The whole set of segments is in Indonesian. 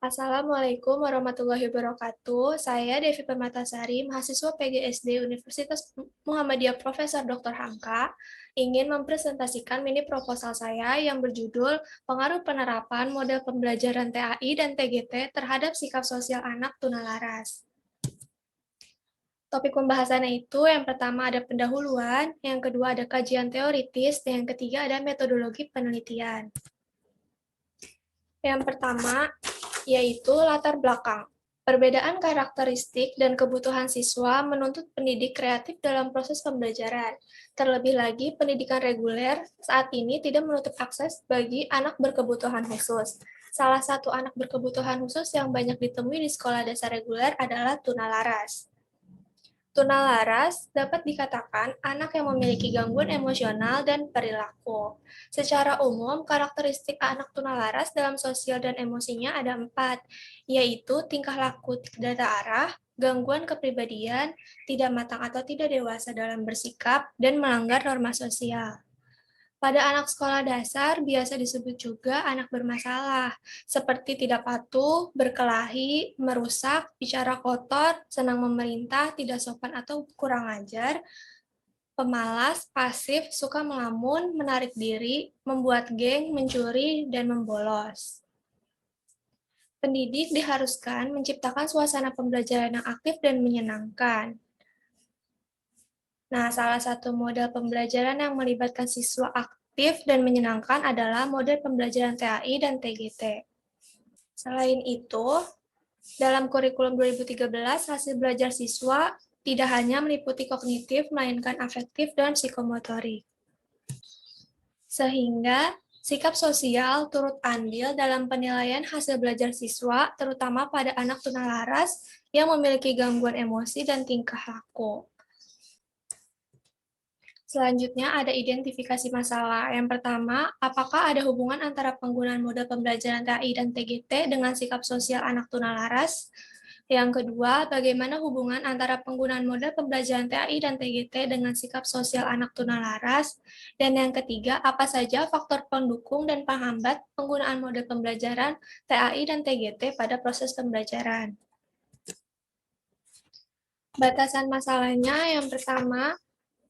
Assalamualaikum warahmatullahi wabarakatuh. Saya Devi Permatasari, mahasiswa PGSD Universitas Muhammadiyah Profesor Dr. Hamka, ingin mempresentasikan mini proposal saya yang berjudul Pengaruh Penerapan Model Pembelajaran TAI dan TGT terhadap Sikap Sosial Anak Tunalaras. Topik pembahasannya itu yang pertama ada pendahuluan, yang kedua ada kajian teoritis, dan yang ketiga ada metodologi penelitian. Yang pertama yaitu latar belakang. Perbedaan karakteristik dan kebutuhan siswa menuntut pendidik kreatif dalam proses pembelajaran. Terlebih lagi, pendidikan reguler saat ini tidak menutup akses bagi anak berkebutuhan khusus. Salah satu anak berkebutuhan khusus yang banyak ditemui di sekolah dasar reguler adalah tunalaras. Tunalaras dapat dikatakan anak yang memiliki gangguan emosional dan perilaku. Secara umum, karakteristik anak tunalaras dalam sosial dan emosinya ada 4, yaitu tingkah laku tidak terarah, gangguan kepribadian, tidak matang atau tidak dewasa dalam bersikap, dan melanggar norma sosial. Pada anak sekolah dasar biasa disebut juga anak bermasalah, seperti tidak patuh, berkelahi, merusak, bicara kotor, senang memerintah, tidak sopan atau kurang ajar, pemalas, pasif, suka melamun, menarik diri, membuat geng, mencuri, dan membolos. Pendidik diharuskan menciptakan suasana pembelajaran yang aktif dan menyenangkan. Nah, salah satu model pembelajaran yang melibatkan siswa aktif dan menyenangkan adalah model pembelajaran TAI dan TGT. Selain itu, dalam kurikulum 2013, hasil belajar siswa tidak hanya meliputi kognitif, melainkan afektif dan psikomotorik. Sehingga sikap sosial turut andil dalam penilaian hasil belajar siswa, terutama pada anak tunalaras yang memiliki gangguan emosi dan tingkah laku. Selanjutnya ada identifikasi masalah. Yang pertama, apakah ada hubungan antara penggunaan model pembelajaran TAI dan TGT dengan sikap sosial anak tunalaras? Yang kedua, bagaimana hubungan antara penggunaan model pembelajaran TAI dan TGT dengan sikap sosial anak tunalaras? Dan yang ketiga, apa saja faktor pendukung dan penghambat penggunaan model pembelajaran TAI dan TGT pada proses pembelajaran? Batasan masalahnya yang pertama,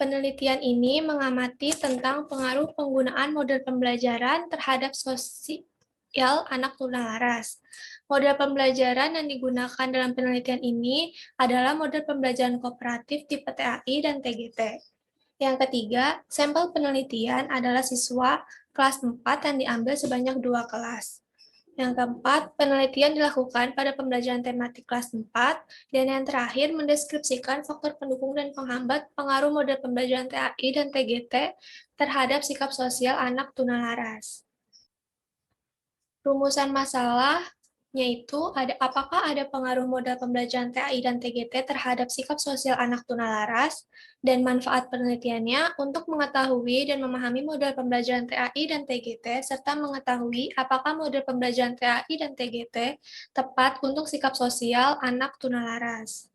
penelitian ini mengamati tentang pengaruh penggunaan model pembelajaran terhadap sosial anak tunalaras. Model pembelajaran yang digunakan dalam penelitian ini adalah model pembelajaran kooperatif tipe TAI dan TGT. Yang ketiga, sampel penelitian adalah siswa kelas 4 yang diambil sebanyak 2 kelas. Yang keempat, penelitian dilakukan pada pembelajaran tematik kelas 4, dan yang terakhir mendeskripsikan faktor pendukung dan penghambat pengaruh model pembelajaran TAI dan TGT terhadap sikap sosial anak tunalaras. Rumusan masalahnya itu apakah ada pengaruh model pembelajaran TAI dan TGT terhadap sikap sosial anak tunalaras, dan manfaat penelitiannya untuk mengetahui dan memahami model pembelajaran TAI dan TGT, serta mengetahui apakah model pembelajaran TAI dan TGT tepat untuk sikap sosial anak tunalaras.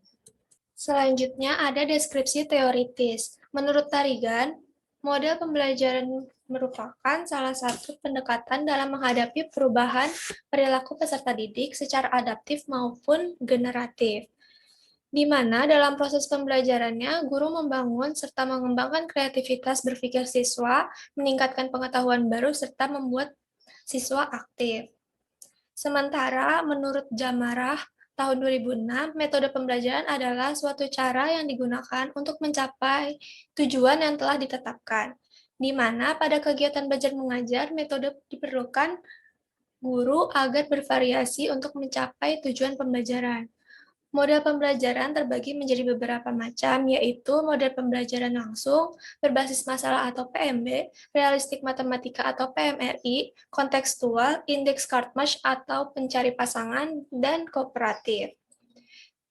Selanjutnya ada deskripsi teoritis. Menurut Tarigan, model pembelajaran merupakan salah satu pendekatan dalam menghadapi perubahan perilaku peserta didik secara adaptif maupun generatif, di mana dalam proses pembelajarannya, guru membangun serta mengembangkan kreativitas berpikir siswa, meningkatkan pengetahuan baru, serta membuat siswa aktif. Sementara menurut Jamarah tahun 2006, metode pembelajaran adalah suatu cara yang digunakan untuk mencapai tujuan yang telah ditetapkan, di mana pada kegiatan belajar mengajar, metode diperlukan guru agar bervariasi untuk mencapai tujuan pembelajaran. Model pembelajaran terbagi menjadi beberapa macam, yaitu model pembelajaran langsung, berbasis masalah atau PMB, realistik matematika atau PMRI, kontekstual, indeks Kartmash atau pencari pasangan, dan kooperatif.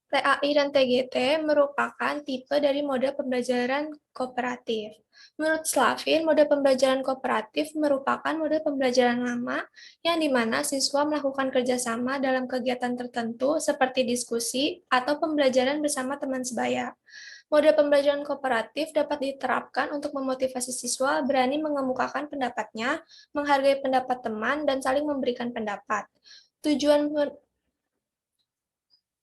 TAI dan TGT merupakan tipe dari model pembelajaran kooperatif. Menurut Slavin, model pembelajaran kooperatif merupakan model pembelajaran lama yang dimana siswa melakukan kerjasama dalam kegiatan tertentu seperti diskusi atau pembelajaran bersama teman sebaya. Model pembelajaran kooperatif dapat diterapkan untuk memotivasi siswa berani mengemukakan pendapatnya, menghargai pendapat teman, dan saling memberikan pendapat. Tujuan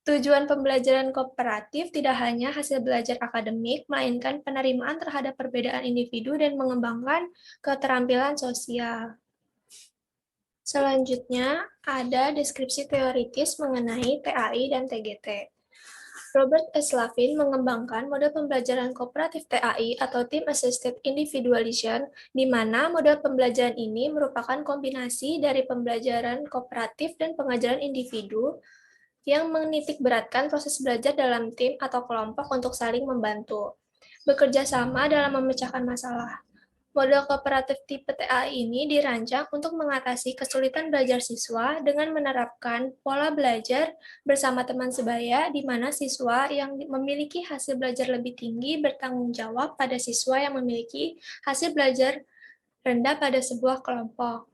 Tujuan pembelajaran kooperatif tidak hanya hasil belajar akademik, melainkan penerimaan terhadap perbedaan individu dan mengembangkan keterampilan sosial. Selanjutnya, ada deskripsi teoritis mengenai TAI dan TGT. Robert S. Lavin mengembangkan model pembelajaran kooperatif TAI atau Team Assisted Individualization, di mana model pembelajaran ini merupakan kombinasi dari pembelajaran kooperatif dan pengajaran individu yang menitik beratkan proses belajar dalam tim atau kelompok untuk saling membantu, bekerja sama dalam memecahkan masalah. Model kooperatif tipe TAI ini dirancang untuk mengatasi kesulitan belajar siswa dengan menerapkan pola belajar bersama teman sebaya, di mana siswa yang memiliki hasil belajar lebih tinggi bertanggung jawab pada siswa yang memiliki hasil belajar rendah pada sebuah kelompok.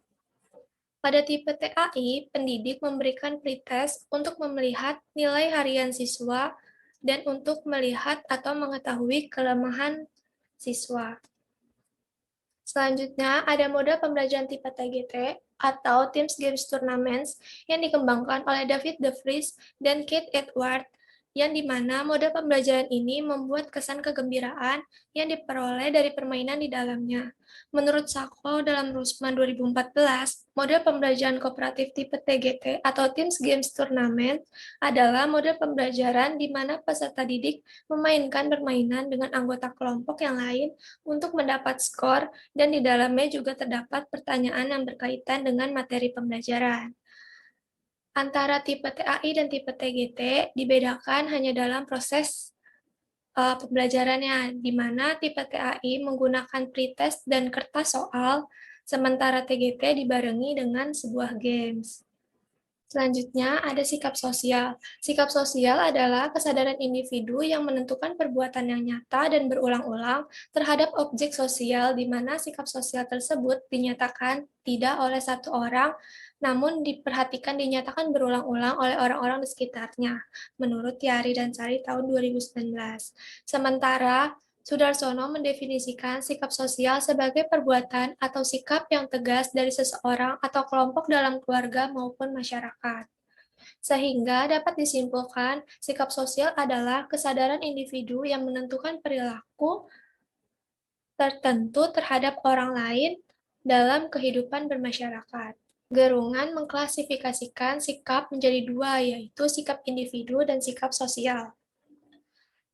Pada tipe TAI, pendidik memberikan pretest untuk melihat nilai harian siswa dan untuk melihat atau mengetahui kelemahan siswa. Selanjutnya, ada model pembelajaran tipe TGT atau Teams Games Tournaments yang dikembangkan oleh David De Vries dan Kate Edward, yang dimana model pembelajaran ini membuat kesan kegembiraan yang diperoleh dari permainan di dalamnya. Menurut Sacco dalam Rusman 2014, model pembelajaran kooperatif tipe TGT atau Teams Games Tournament adalah model pembelajaran di mana peserta didik memainkan permainan dengan anggota kelompok yang lain untuk mendapat skor, dan di dalamnya juga terdapat pertanyaan yang berkaitan dengan materi pembelajaran. Antara tipe TAI dan tipe TGT dibedakan hanya dalam proses pembelajarannya, di mana tipe TAI menggunakan pretest dan kertas soal, sementara TGT dibarengi dengan sebuah games. Selanjutnya, ada sikap sosial. Sikap sosial adalah kesadaran individu yang menentukan perbuatan yang nyata dan berulang-ulang terhadap objek sosial, di mana sikap sosial tersebut dinyatakan tidak oleh satu orang, namun dinyatakan berulang-ulang oleh orang-orang di sekitarnya, menurut Tiari dan Sari tahun 2019. Sementara Sudarsono mendefinisikan sikap sosial sebagai perbuatan atau sikap yang tegas dari seseorang atau kelompok dalam keluarga maupun masyarakat. Sehingga dapat disimpulkan, sikap sosial adalah kesadaran individu yang menentukan perilaku tertentu terhadap orang lain dalam kehidupan bermasyarakat. Gerungan mengklasifikasikan sikap menjadi dua, yaitu sikap individu dan sikap sosial.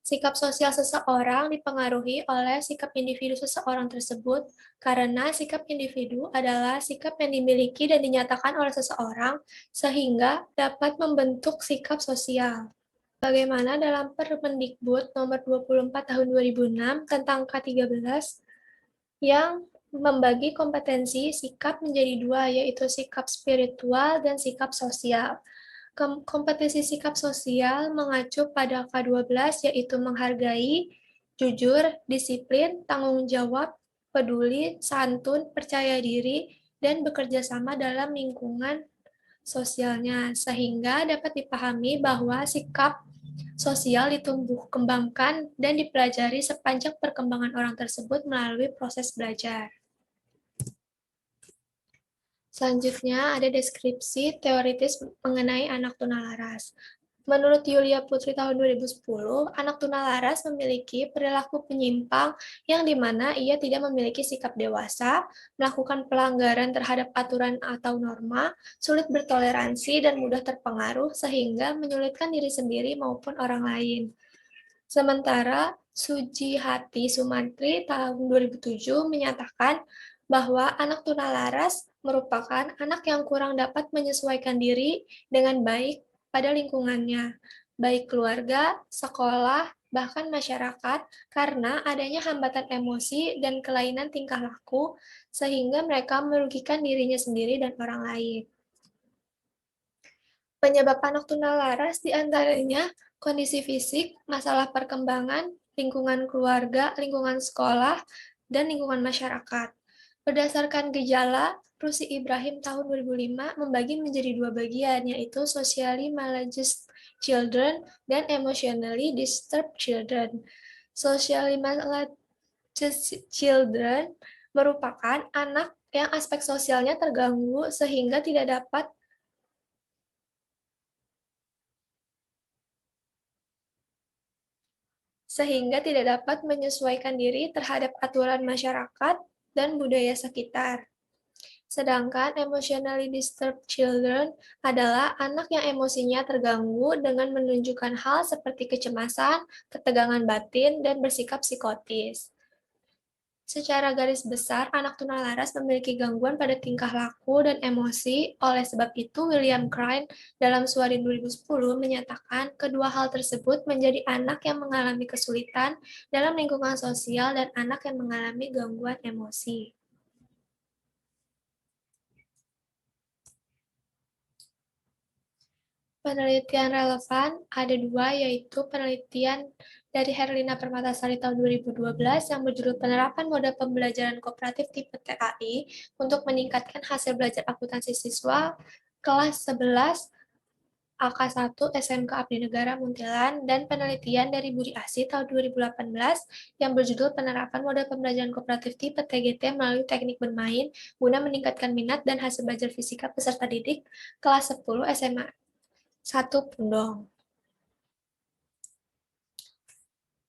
Sikap sosial seseorang dipengaruhi oleh sikap individu seseorang tersebut, karena sikap individu adalah sikap yang dimiliki dan dinyatakan oleh seseorang, sehingga dapat membentuk sikap sosial. Bagaimana dalam Permendikbud nomor 24 tahun 2006 tentang K13 yang membagi kompetensi sikap menjadi dua, yaitu sikap spiritual dan sikap sosial. Kompetensi sikap sosial mengacu pada K12, yaitu menghargai, jujur, disiplin, tanggung jawab, peduli, santun, percaya diri, dan bekerja sama dalam lingkungan sosialnya, sehingga dapat dipahami bahwa sikap sosial ditumbuh kembangkan dan dipelajari sepanjang perkembangan orang tersebut melalui proses belajar. Selanjutnya ada deskripsi teoritis mengenai anak tunalaras. Menurut Yulia Putri tahun 2010, anak tunalaras memiliki perilaku penyimpang yang dimana ia tidak memiliki sikap dewasa, melakukan pelanggaran terhadap aturan atau norma, sulit bertoleransi, dan mudah terpengaruh sehingga menyulitkan diri sendiri maupun orang lain. Sementara Suji Hati Sumantri tahun 2007 menyatakan bahwa anak tunalaras merupakan anak yang kurang dapat menyesuaikan diri dengan baik pada lingkungannya, baik keluarga, sekolah, bahkan masyarakat, karena adanya hambatan emosi dan kelainan tingkah laku, sehingga mereka merugikan dirinya sendiri dan orang lain. Penyebab anak tunalaras diantaranya kondisi fisik, masalah perkembangan, lingkungan keluarga, lingkungan sekolah, dan lingkungan masyarakat. Berdasarkan gejala, Rusi Ibrahim tahun 2005 membagi menjadi dua bagian, yaitu socially malaged children dan emotionally disturbed children. Socially malaged children merupakan anak yang aspek sosialnya terganggu sehingga tidak dapat sehingga tidak dapat menyesuaikan diri terhadap aturan masyarakat dan budaya sekitar. Sedangkan emotionally disturbed children adalah anak yang emosinya terganggu dengan menunjukkan hal seperti kecemasan, ketegangan batin, dan bersikap psikotis. Secara garis besar, anak tunalaras memiliki gangguan pada tingkah laku dan emosi. Oleh sebab itu, William Crane dalam Suarin 2010 menyatakan kedua hal tersebut menjadi anak yang mengalami kesulitan dalam lingkungan sosial dan anak yang mengalami gangguan emosi. Penelitian relevan ada dua, yaitu penelitian dari Herlina Permatasari tahun 2012 yang berjudul Penerapan Moda Pembelajaran Kooperatif Tipe TAI untuk meningkatkan hasil belajar akuntansi siswa kelas 11 AK1 SMK Abdi Negara Muntilan, dan penelitian dari Budi Asih tahun 2018 yang berjudul Penerapan Moda Pembelajaran Kooperatif Tipe TGT melalui teknik bermain guna meningkatkan minat dan hasil belajar fisika peserta didik kelas 10 SMA 1 Pundong.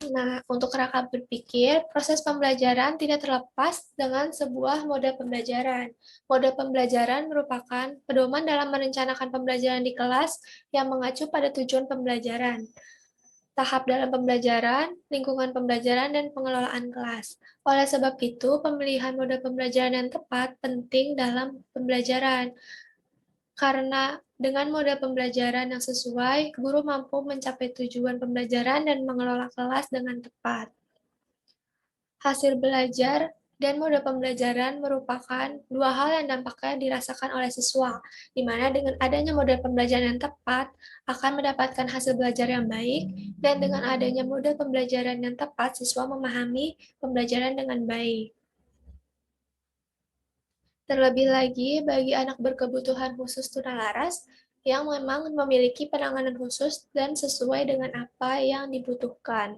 Nah, untuk rangka berpikir, proses pembelajaran tidak terlepas dengan sebuah mode pembelajaran. Mode pembelajaran merupakan pedoman dalam merencanakan pembelajaran di kelas yang mengacu pada tujuan pembelajaran, tahap dalam pembelajaran, lingkungan pembelajaran, dan pengelolaan kelas. Oleh sebab itu, pemilihan mode pembelajaran yang tepat penting dalam pembelajaran. Karena dengan mode pembelajaran yang sesuai, guru mampu mencapai tujuan pembelajaran dan mengelola kelas dengan tepat. Hasil belajar dan mode pembelajaran merupakan dua hal yang dampaknya dirasakan oleh siswa, di mana dengan adanya mode pembelajaran yang tepat akan mendapatkan hasil belajar yang baik, dan dengan adanya mode pembelajaran yang tepat, siswa memahami pembelajaran dengan baik. Terlebih lagi bagi anak berkebutuhan khusus tunalaras yang memang memiliki penanganan khusus dan sesuai dengan apa yang dibutuhkan.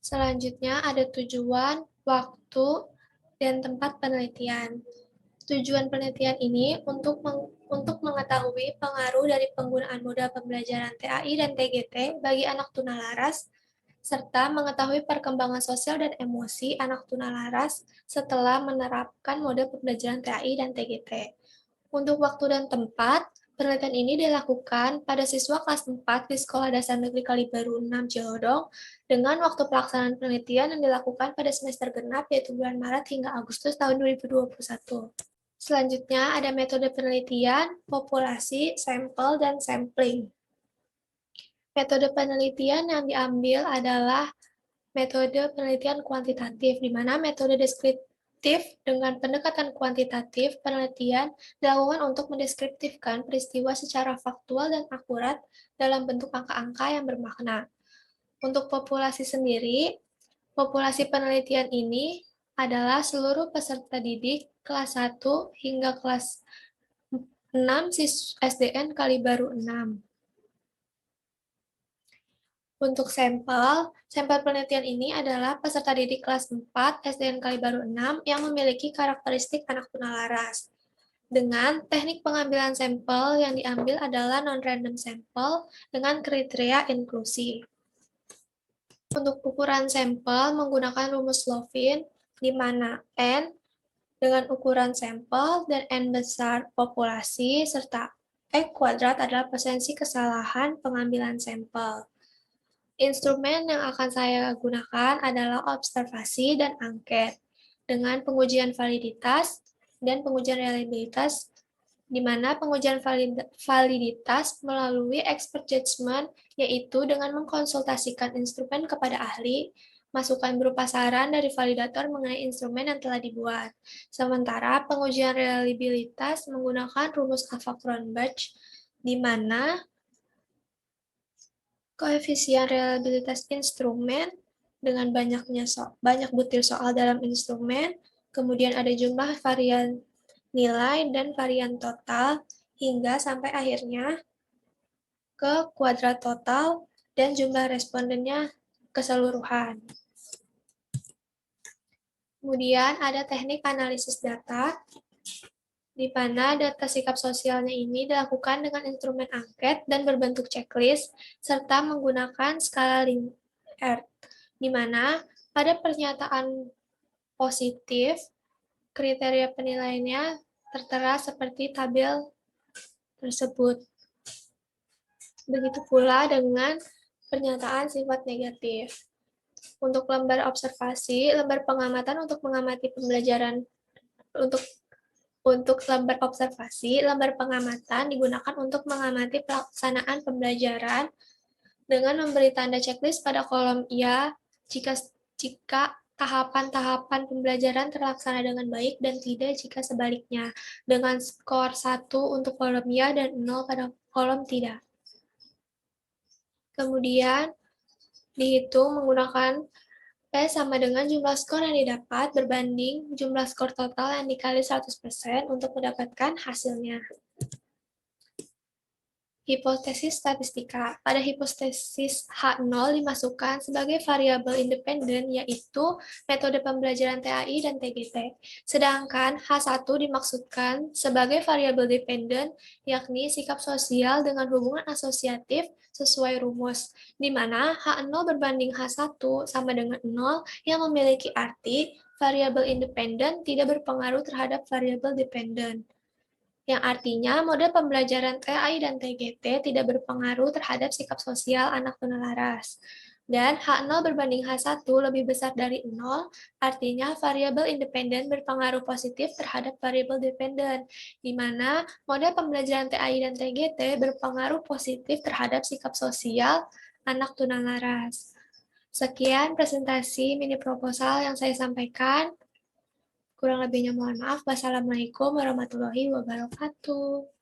Selanjutnya ada tujuan, waktu, dan tempat penelitian. Tujuan penelitian ini untuk mengetahui pengaruh dari penggunaan modal pembelajaran TAI dan TGT bagi anak tunalaras, serta mengetahui perkembangan sosial dan emosi anak tunalaras setelah menerapkan mode pembelajaran TAI dan TGT. Untuk waktu dan tempat, penelitian ini dilakukan pada siswa kelas 4 di Sekolah Dasar Negeri Kalibaru 6 Cilodong dengan waktu pelaksanaan penelitian yang dilakukan pada semester genap yaitu bulan Maret hingga Agustus tahun 2021. Selanjutnya ada metode penelitian, populasi, sampel, dan sampling. Metode penelitian yang diambil adalah metode penelitian kuantitatif, di mana metode deskriptif dengan pendekatan kuantitatif penelitian dilakukan untuk mendeskriptifkan peristiwa secara faktual dan akurat dalam bentuk angka-angka yang bermakna. Untuk populasi sendiri, populasi penelitian ini adalah seluruh peserta didik kelas 1 hingga kelas 6 SDN Kalibaru 6. Untuk sampel penelitian ini adalah peserta didik kelas 4 SDN Kalibaru 6 yang memiliki karakteristik anak tunalaras. Dengan teknik pengambilan sampel yang diambil adalah non-random sampel dengan kriteria inklusi. Untuk ukuran sampel menggunakan rumus Lovin, di mana N dengan ukuran sampel dan N besar populasi, serta E kuadrat adalah persensi kesalahan pengambilan sampel. Instrumen yang akan saya gunakan adalah observasi dan angket, dengan pengujian validitas dan pengujian reliabilitas, di mana pengujian validitas melalui expert judgment, yaitu dengan mengkonsultasikan instrumen kepada ahli, masukan berupa saran dari validator mengenai instrumen yang telah dibuat. Sementara pengujian reliabilitas menggunakan rumus Alpha-Cronbach, di mana koefisien reliabilitas instrumen dengan banyak butir soal dalam instrumen, kemudian ada jumlah varian nilai dan varian total, hingga sampai akhirnya ke kuadrat total dan jumlah respondennya keseluruhan. Kemudian ada teknik analisis data, di mana data sikap sosialnya ini dilakukan dengan instrumen angket dan berbentuk checklist, serta menggunakan skala Likert, di mana pada pernyataan positif, kriteria penilaiannya tertera seperti tabel tersebut. Begitu pula dengan pernyataan sifat negatif. Untuk lembar observasi, lembar pengamatan untuk mengamati pembelajaran untuk lembar observasi, lembar pengamatan digunakan untuk mengamati pelaksanaan pembelajaran dengan memberi tanda checklist pada kolom "ya" jika tahapan-tahapan pembelajaran terlaksana dengan baik dan tidak jika sebaliknya, dengan skor 1 untuk kolom "ya" dan 0 pada kolom "tidak". Kemudian dihitung menggunakan P sama dengan jumlah skor yang didapat berbanding jumlah skor total yang dikali 100% untuk mendapatkan hasilnya. Hipotesis statistika. Pada hipotesis H0 dimasukkan sebagai variabel independen, yaitu metode pembelajaran TAI dan TGT. Sedangkan H1 dimaksudkan sebagai variabel dependen, yakni sikap sosial dengan hubungan asosiatif sesuai rumus, di mana H0 berbanding H1 sama dengan 0 yang memiliki arti variabel independen tidak berpengaruh terhadap variabel dependen, yang artinya model pembelajaran TAI dan TGT tidak berpengaruh terhadap sikap sosial anak tunalaras. Dan H0 berbanding H1 lebih besar dari 0, artinya variabel independen berpengaruh positif terhadap variabel dependen, di mana model pembelajaran TAI dan TGT berpengaruh positif terhadap sikap sosial anak tunalaras. Sekian presentasi mini proposal yang saya sampaikan. Kurang lebihnya mohon maaf. Wassalamualaikum warahmatullahi wabarakatuh.